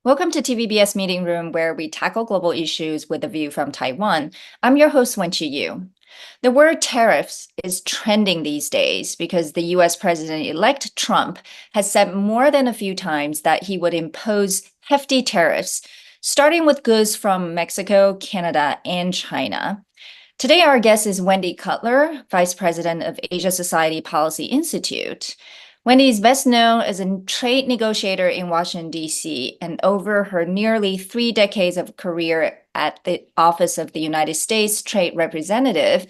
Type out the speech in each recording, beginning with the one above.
Welcome to TVBS Meeting Room, where we tackle global issues with a view from Taiwan. I'm your host, Wenqi Yu. The word tariffs is trending these days because the US President-elect Trump has said more than a few times that he would impose hefty tariffs, starting with goods from Mexico, Canada, and China. Today, our guest is Wendy Cutler, Vice President of Asia Society Policy Institute. Wendy is best known as a trade negotiator in Washington, D.C., and over her nearly 3 decades of career at the Office of the United States Trade Representative,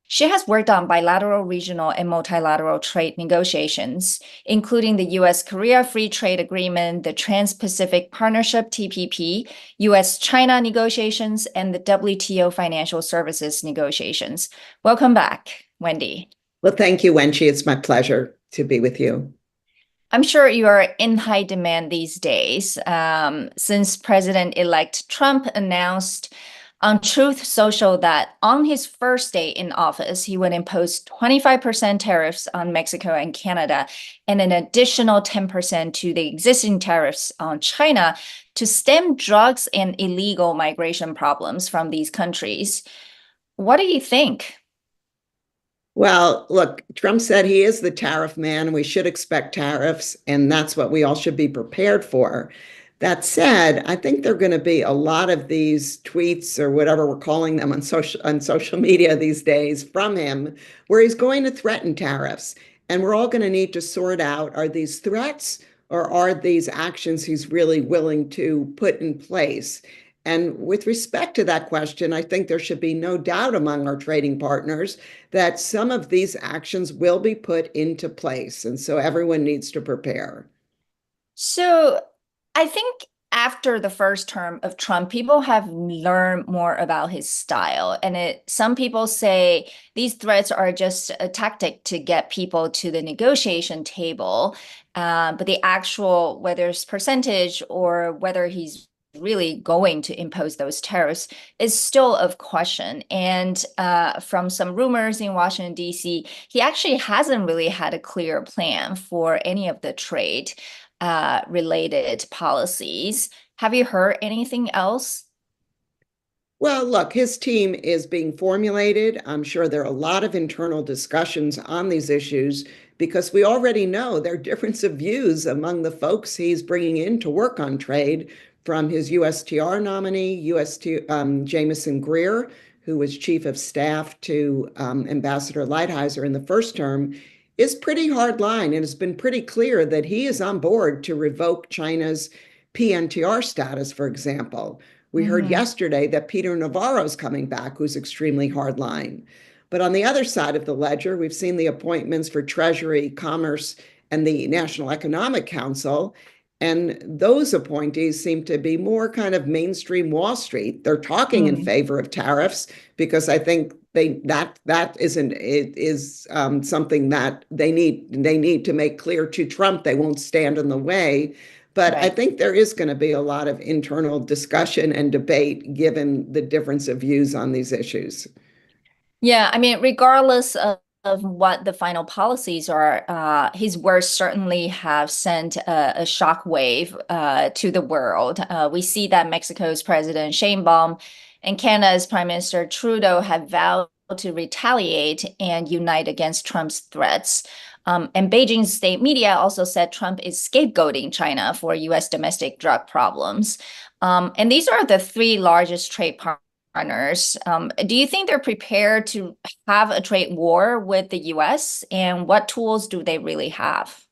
she has worked on bilateral, regional, and multilateral trade negotiations, including the U.S.-Korea Free Trade Agreement, the Trans-Pacific Partnership (TPP), U.S.-China negotiations, and the WTO financial services negotiations. Welcome back, Wendy. Well, thank you, Wenqi. It's my pleasure to be with you. I'm sure you are in high demand these days, since President-elect Trump announced on Truth Social that on his first day in office, he would impose 25% tariffs on Mexico and Canada, and an additional 10% to the existing tariffs on China to stem drugs and illegal migration problems from these countries. What do you think? Well, look, Trump said he is the tariff man. We should expect tariffs, and that's what we all should be prepared for. That said, I think there are going to be a lot of these tweets or whatever we're calling them on social media these days from him, where he's going to threaten tariffs. And we're all going to need to sort out, are these threats or are these actions he's really willing to put in place? And with respect to that question, I think there should be no doubt among our trading partners that some of these actions will be put into place. And so everyone needs to prepare. So I think after the first term of Trump, people have learned more about his style. And some people say these threats are just a tactic to get people to the negotiation table. But the actual, whether it's percentage or whether he's really going to impose those tariffs is still of question. And from some rumors in Washington, D.C., he actually hasn't really had a clear plan for any of the trade related policies. Have you heard anything else? Well, look, his team is being formulated. I'm sure there are a lot of internal discussions on these issues because we already know there are difference of views among the folks he's bringing in to work on trade, from his USTR nominee, Jamieson Greer, who was chief of staff to Ambassador Lighthizer in the first term, is pretty hard line. And it's been pretty clear that he is on board to revoke China's PNTR status, for example. We heard yesterday that Peter Navarro's coming back, who's extremely hard line. But on the other side of the ledger, we've seen the appointments for Treasury, Commerce, and the National Economic Council. And those appointees seem to be more kind of mainstream Wall Street. They're talking in favor of tariffs because I think that is something that they need to make clear to Trump. They won't stand in the way. But right. I think there is going to be a lot of internal discussion and debate given the difference of views on these issues. Yeah, I mean, regardless of what the final policies are, his words certainly have sent a shockwave to the world. We see that Mexico's President Sheinbaum and Canada's Prime Minister Trudeau have vowed to retaliate and unite against Trump's threats. And Beijing's state media also said Trump is scapegoating China for U.S. domestic drug problems. And these are the 3 largest trade partners. Do you think they're prepared to have a trade war with the U.S.? And what tools do they really have?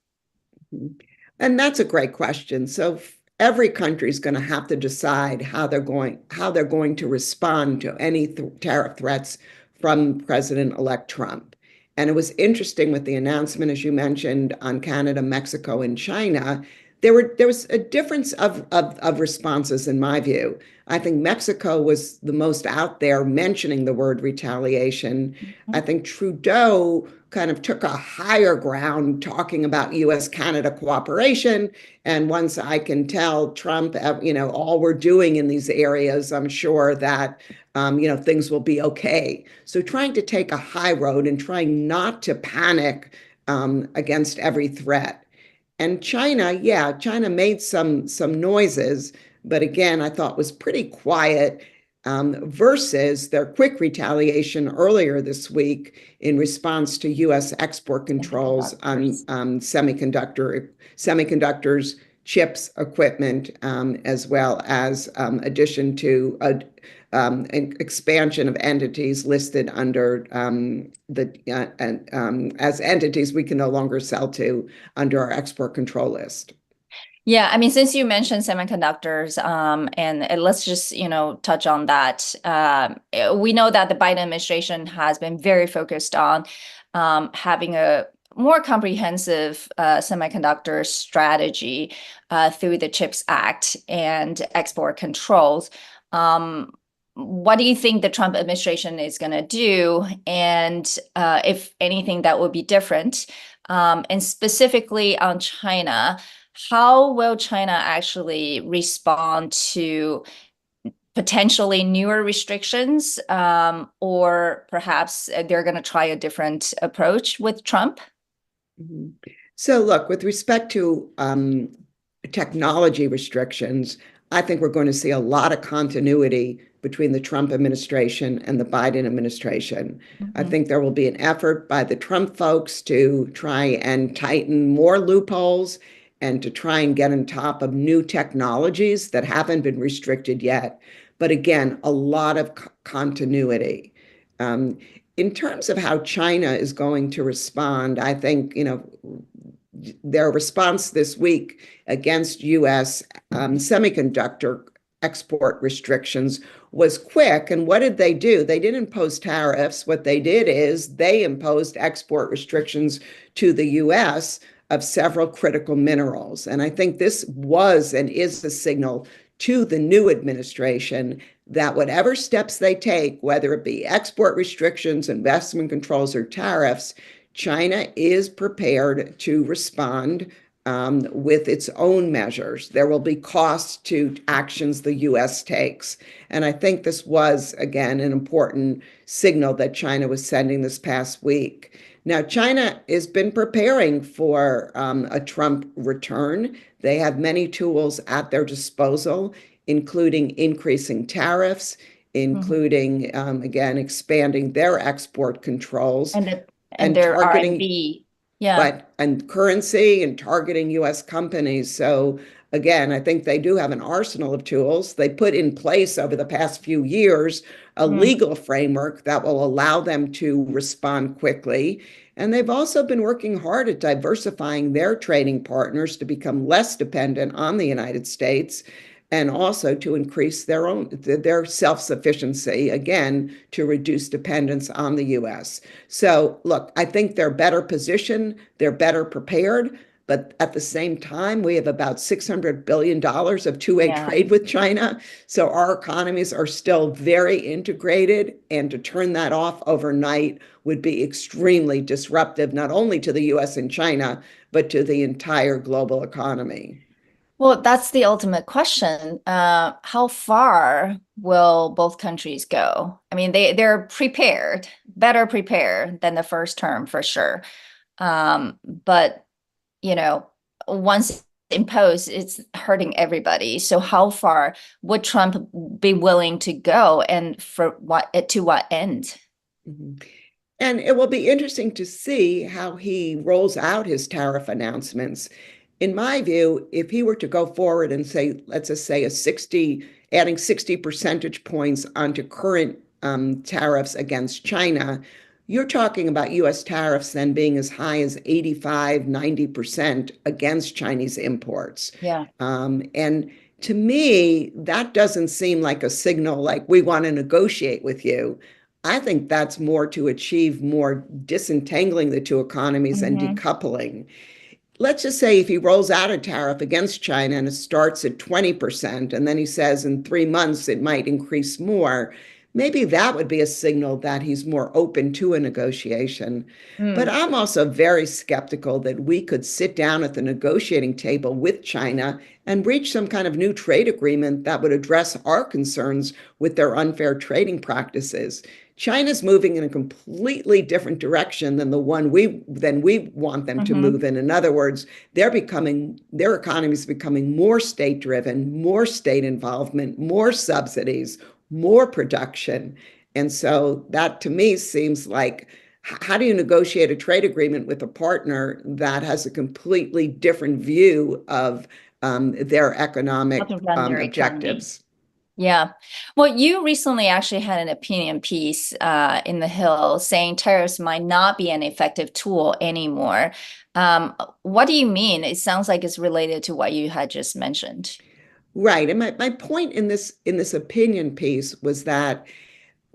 And that's a great question. So every country is going to have to decide how they're going to respond to any tariff threats from President-elect Trump. And it was interesting with the announcement, as you mentioned, on Canada, Mexico, and China. There was a difference of responses, in my view. I think Mexico was the most out there mentioning the word retaliation. I think Trudeau kind of took a higher ground talking about U.S.-Canada cooperation. And once I can tell Trump, all we're doing in these areas, I'm sure that, things will be okay. So trying to take a high road and trying not to panic against every threat. And China, yeah, China made some noises, but again, I thought was pretty quiet versus their quick retaliation earlier this week in response to U.S. export controls on semiconductors, chips, equipment, as well as addition to an expansion of entities listed under as entities we can no longer sell to under our export control list. Yeah, I mean, since you mentioned semiconductors, and let's just, touch on that. We know that the Biden administration has been very focused on having a more comprehensive semiconductor strategy through the CHIPS Act and export controls. What do you think the Trump administration is going to do? And if anything, that would be different. And specifically on China, how will China actually respond to potentially newer restrictions, or perhaps they're going to try a different approach with Trump? Mm-hmm. So look, with respect to technology restrictions, I think we're going to see a lot of continuity between the Trump administration and the Biden administration. Mm-hmm. I think there will be an effort by the Trump folks to try and tighten more loopholes and to try and get on top of new technologies that haven't been restricted yet. But again, a lot of continuity. In terms of how China is going to respond, I think, their response this week against U.S. Semiconductor export restrictions was quick. And what did they do? They didn't impose tariffs. What they did is they imposed export restrictions to the U.S. of several critical minerals. And I think this was and is a signal to the new administration that whatever steps they take, whether it be export restrictions, investment controls, or tariffs, China is prepared to respond with its own measures. There will be costs to actions the U.S. takes. And I think this was, again, an important signal that China was sending this past week. Now, China has been preparing for a Trump return. They have many tools at their disposal, including increasing tariffs, including, again, expanding their export controls. And their targeting RMB, yeah, and currency and targeting U.S. companies. So again, I think they do have an arsenal of tools. They put in place over the past few years a legal framework that will allow them to respond quickly. And they've also been working hard at diversifying their trading partners to become less dependent on the United States, and also to increase their self-sufficiency, again, to reduce dependence on the U.S. So look, I think they're better positioned, they're better prepared, but at the same time, we have about $600 billion of two-way trade with China. So our economies are still very integrated, and to turn that off overnight would be extremely disruptive, not only to the U.S. and China, but to the entire global economy. Well, that's the ultimate question. How far will both countries go? I mean, they're prepared, better prepared than the first term for sure. But, once imposed, it's hurting everybody. So how far would Trump be willing to go, and to what end? Mm-hmm. And it will be interesting to see how he rolls out his tariff announcements. In my view, if he were to go forward and say, let's just say adding 60 percentage points onto current tariffs against China, you're talking about U.S. tariffs then being as high as 85, 90% against Chinese imports. Yeah. And to me, that doesn't seem like a signal like we want to negotiate with you. I think that's more to achieve more disentangling the two economies and decoupling. Let's just say if he rolls out a tariff against China and it starts at 20%, and then he says in 3 months it might increase more, maybe that would be a signal that he's more open to a negotiation. But I'm also very skeptical that we could sit down at the negotiating table with China and reach some kind of new trade agreement that would address our concerns with their unfair trading practices. China's moving in a completely different direction than we want them to move in. In other words, their economy is becoming more state-driven, more state involvement, more subsidies, more production. And so that to me seems like, how do you negotiate a trade agreement with a partner that has a completely different view of their economic objectives? Yeah. Well, you recently actually had an opinion piece in The Hill saying tariffs might not be an effective tool anymore. What do you mean? It sounds like it's related to what you had just mentioned. Right. And my point in this opinion piece was that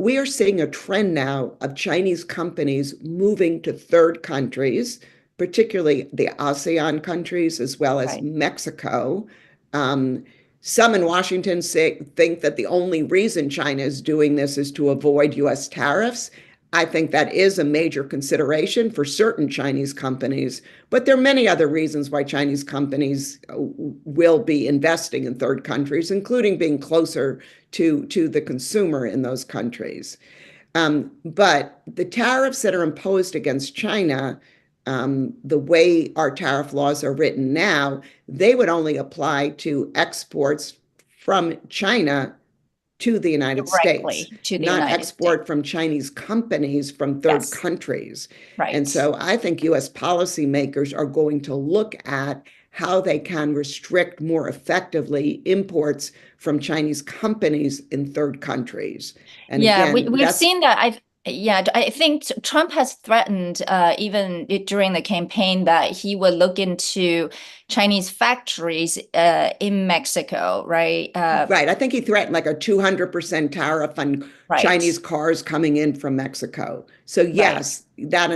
we are seeing a trend now of Chinese companies moving to third countries, particularly the ASEAN countries, as well as Mexico. Some in Washington think that the only reason China is doing this is to avoid US tariffs. I think that is a major consideration for certain Chinese companies, but there are many other reasons why Chinese companies will be investing in third countries, including being closer to the consumer in those countries. But the tariffs that are imposed against China, the way our tariff laws are written now, they would only apply to exports from China to the United States, not export from Chinese companies from third countries. Right. And so I think US policymakers are going to look at how they can restrict more effectively imports from Chinese companies in third countries. And yeah, again, we've seen that. I think Trump has threatened even during the campaign that he would look into Chinese factories in Mexico, right? Right. I think he threatened like a 200% tariff on Chinese cars coming in from Mexico. So yes, that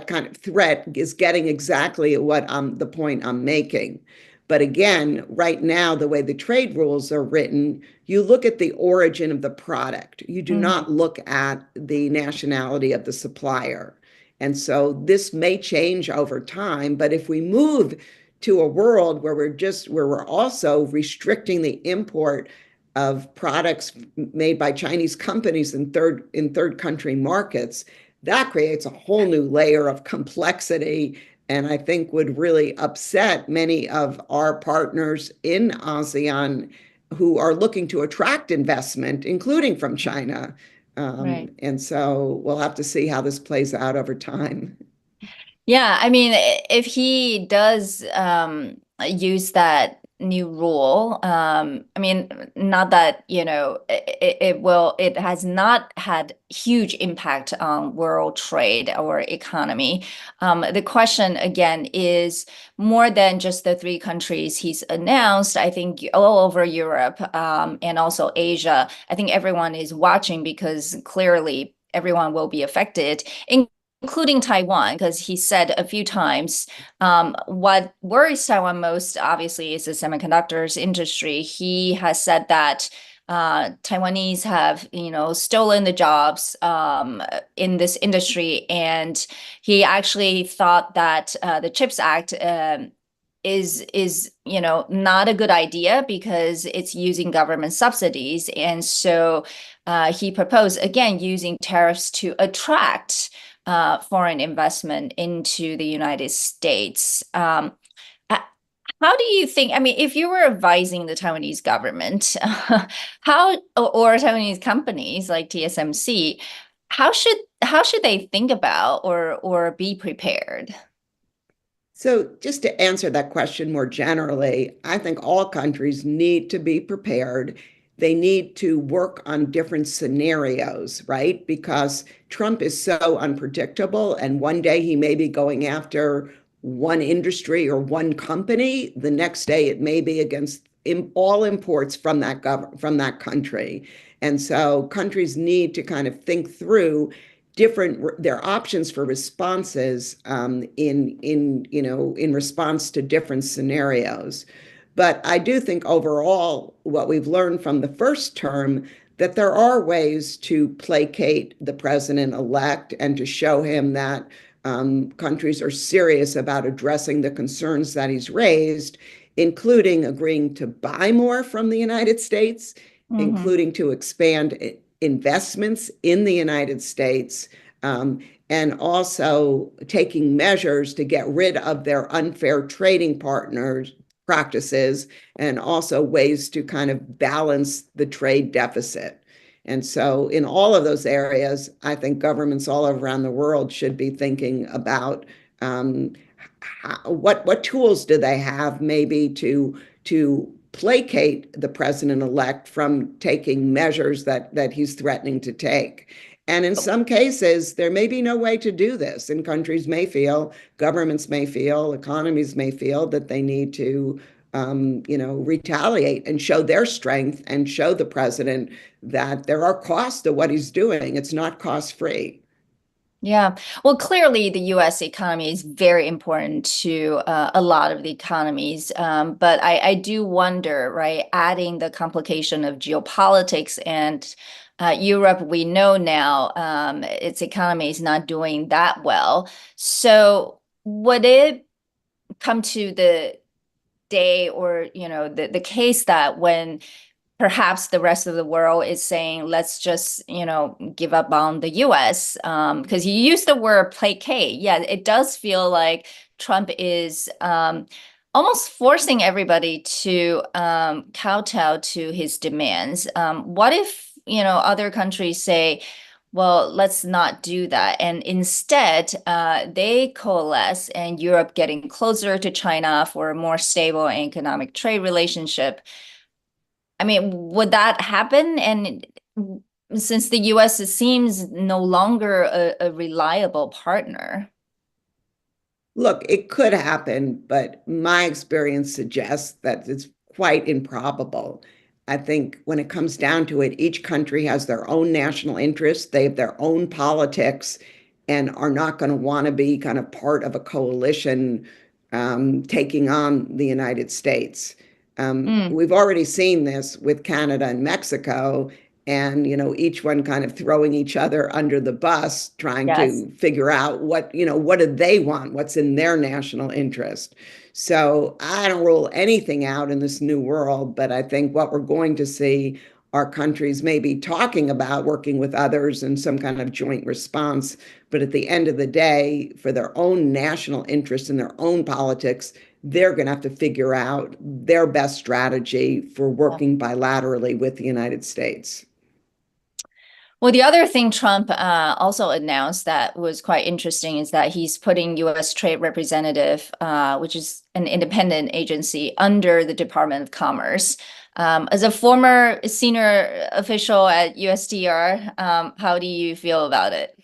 kind of threat is getting exactly what the point I'm making. But again, right now, the way the trade rules are written, you look at the origin of the product. You do not look at the nationality of the supplier. And so this may change over time, but if we move to a world where we're also restricting the import of products made by Chinese companies in third country markets, that creates a whole new layer of complexity, and I think would really upset many of our partners in ASEAN who are looking to attract investment, including from China. And so we'll have to see how this plays out over time. Yeah, I mean, if he does use that new rule, I mean, not that, it has not had huge impact on world trade or economy. The question again is more than just the three countries he's announced. I think all over Europe and also Asia, I think everyone is watching because clearly everyone will be affected, including Taiwan, because he said a few times what worries Taiwan most, obviously, is the semiconductors industry. He has said that Taiwanese have, stolen the jobs in this industry, and he actually thought that the CHIPS Act is not a good idea because it's using government subsidies, and so he proposed again using tariffs to attract foreign investment into the United States. How do you think, I mean, if you were advising the Taiwanese government, or Taiwanese companies like TSMC, how should they think about or be prepared? So just to answer that question more generally, I think all countries need to be prepared. They need to work on different scenarios, right? Because Trump is so unpredictable, and one day he may be going after one industry or one company. The next day it may be against all imports from that country. And so countries need to kind of think through their options for responses in response to different scenarios. But I do think overall, what we've learned from the first term, that there are ways to placate the president-elect and to show him that countries are serious about addressing the concerns that he's raised, including agreeing to buy more from the United States, including to expand investments in the United States, and also taking measures to get rid of their unfair trading partners practices, and also ways to kind of balance the trade deficit. And so in all of those areas, I think governments all around the world should be thinking about what tools do they have maybe to placate the president-elect from taking measures that he's threatening to take. And in some cases, there may be no way to do this. And countries may feel, governments may feel, economies may feel that they need to, retaliate and show their strength and show the president that there are costs to what he's doing. It's not cost-free. Yeah, well, clearly the U.S. economy is very important to a lot of the economies. But I do wonder, right, adding the complication of geopolitics and Europe, we know now its economy is not doing that well. So would it come to the day or, the case that when perhaps the rest of the world is saying, let's just, give up on the US, because you use the word placate. Yeah, it does feel like Trump is almost forcing everybody to kowtow to his demands. What if, other countries say, well, let's not do that. And instead, they coalesce and Europe getting closer to China for a more stable economic trade relationship. I mean, would that happen? And since the US seems no longer a reliable partner. Look, it could happen, but my experience suggests that it's quite improbable. I think when it comes down to it, each country has their own national interests, they have their own politics, and are not going to want to be kind of part of a coalition taking on the United States. We've already seen this with Canada and Mexico, and each one kind of throwing each other under the bus, trying to figure out what do they want, what's in their national interest. So I don't rule anything out in this new world, but I think what we're going to see are countries maybe talking about working with others in some kind of joint response. But at the end of the day, for their own national interests and their own politics, they're going to have to figure out their best strategy for working bilaterally with the United States. Well, the other thing Trump also announced that was quite interesting is that he's putting U.S. Trade Representative, which is an independent agency, under the Department of Commerce. As a former senior official at USTR, how do you feel about it?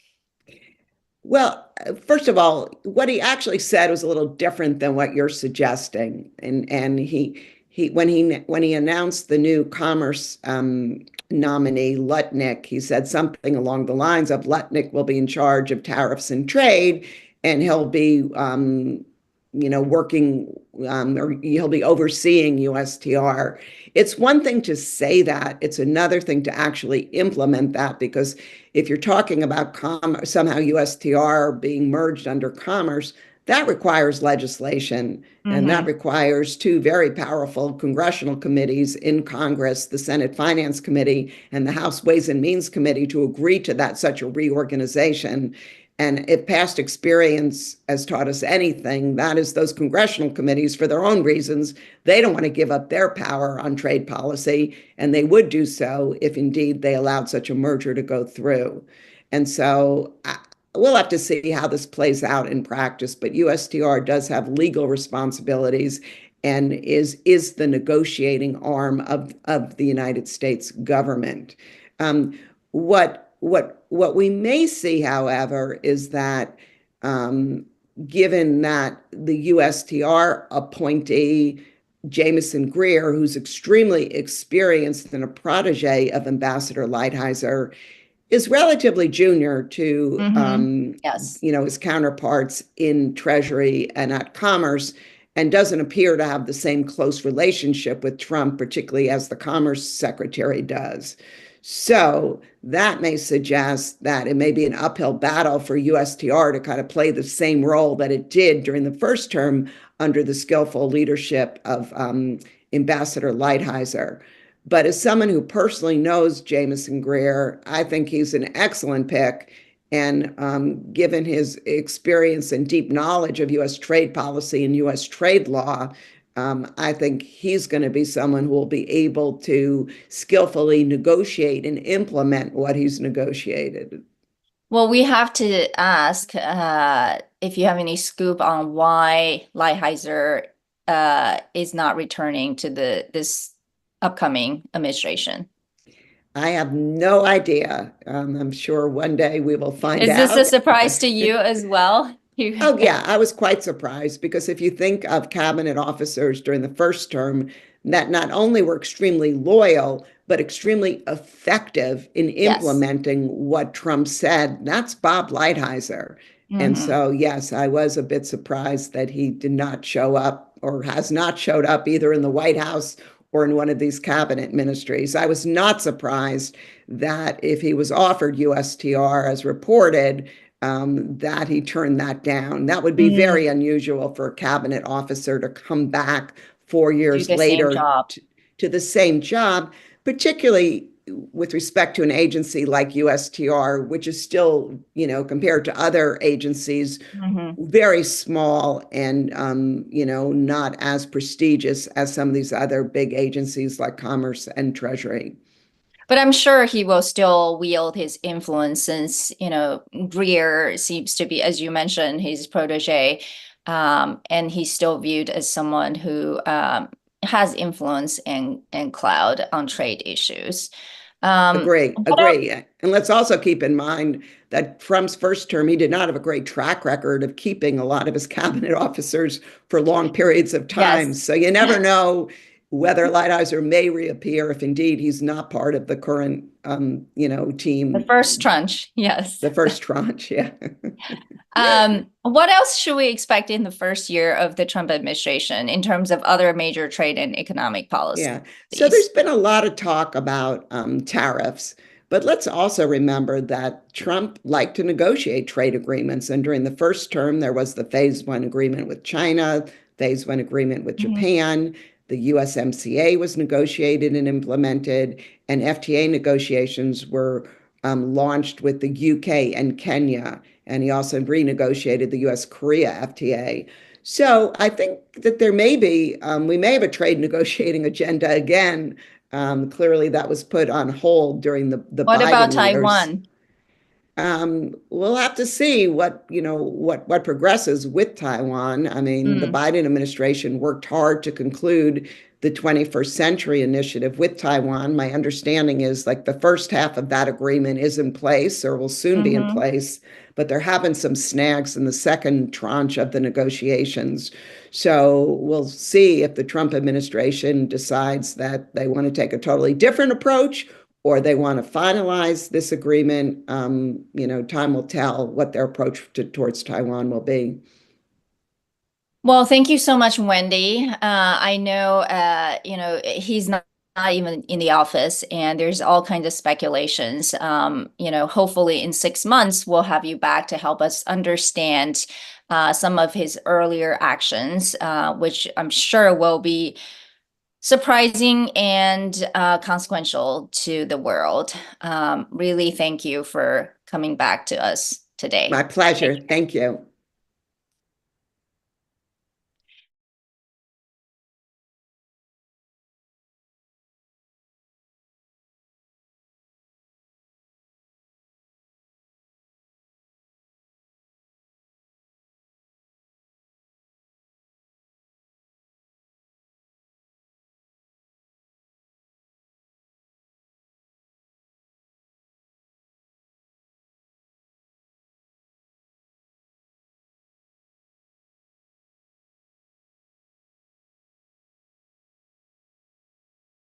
Well, first of all, what he actually said was a little different than what you're suggesting. And when he announced the new commerce nominee, Lutnick, he said something along the lines of Lutnick will be in charge of tariffs and trade, and he'll be working or he'll be overseeing USTR. It's one thing to say that, it's another thing to actually implement that, because if you're talking about somehow USTR being merged under commerce, that requires legislation, and that requires two very powerful congressional committees in Congress, the Senate Finance Committee and the House Ways and Means Committee, to agree to such a reorganization. And if past experience has taught us anything, that is those congressional committees, for their own reasons, they don't want to give up their power on trade policy, and they would do so if indeed they allowed such a merger to go through. And so we'll have to see how this plays out in practice, but USTR does have legal responsibilities and is the negotiating arm of the United States government. What we may see, however, is that given that the USTR appointee, Jameson Greer, who's extremely experienced and a protege of Ambassador Lighthizer, is relatively junior to his counterparts in Treasury and at Commerce, and doesn't appear to have the same close relationship with Trump, particularly as the Commerce Secretary does. So that may suggest that it may be an uphill battle for USTR to kind of play the same role that it did during the first term under the skillful leadership of Ambassador Lighthizer. But as someone who personally knows Jamison Greer, I think he's an excellent pick. And given his experience and deep knowledge of U.S. trade policy and U.S. trade law, I think he's going to be someone who will be able to skillfully negotiate and implement what he's negotiated. Well, we have to ask if you have any scoop on why Lighthizer is not returning to this upcoming administration. I have no idea. I'm sure one day we will find Is this out. a surprise to you as well? Oh, yeah, I was quite surprised because if you think of cabinet officers during the first term that not only were extremely loyal, but extremely effective in implementing what Trump said, that's Bob Lighthizer. And so, yes, I was a bit surprised that he did not show up or has not showed up either in the White House or in one of these cabinet ministries. I was not surprised that if he was offered USTR as reported, that he turned that down. That would be very unusual for a cabinet officer to come back 4 years later to the same job, particularly with respect to an agency like USTR, which is still, compared to other agencies, very small and, not as prestigious as some of these other big agencies like Commerce and Treasury. But I'm sure he will still wield his influence since, Greer seems to be, as you mentioned, his protege, and he's still viewed as someone who has influence and clout on trade issues. Agree. And let's also keep in mind that Trump's first term, he did not have a great track record of keeping a lot of his cabinet officers for long periods of time. So you never know whether Lighthizer may reappear if indeed he's not part of the current, team. The first tranche, yes. The first tranche, yeah. What else should we expect in the first year of the Trump administration in terms of other major trade and economic policies? Yeah, so there's been a lot of talk about tariffs, but let's also remember that Trump liked to negotiate trade agreements. And during the first term, there was the phase one agreement with China, phase one agreement with Japan. The USMCA was negotiated and implemented, and FTA negotiations were launched with the UK and Kenya. And he also renegotiated the US-Korea FTA. So I think that there may be, we may have a trade negotiating agenda again. Clearly, that was put on hold during the what Biden about years. Taiwan? We'll have to see what progresses with Taiwan. I mean, the Biden administration worked hard to conclude the 21st Century Initiative with Taiwan. My understanding is like the first half of that agreement is in place or will soon be in place, but there have been some snags in the second tranche of the negotiations. So we'll see if the Trump administration decides that they want to take a totally different approach or they want to finalize this agreement. Time will tell what their approach towards Taiwan will be. Well, thank you so much, Wendy. I know, he's not even in the office and there's all kinds of speculations. Hopefully in 6 months, we'll have you back to help us understand some of his earlier actions, which I'm sure will be surprising and consequential to the world. Really, thank you for coming back to us today. My pleasure. Thank you.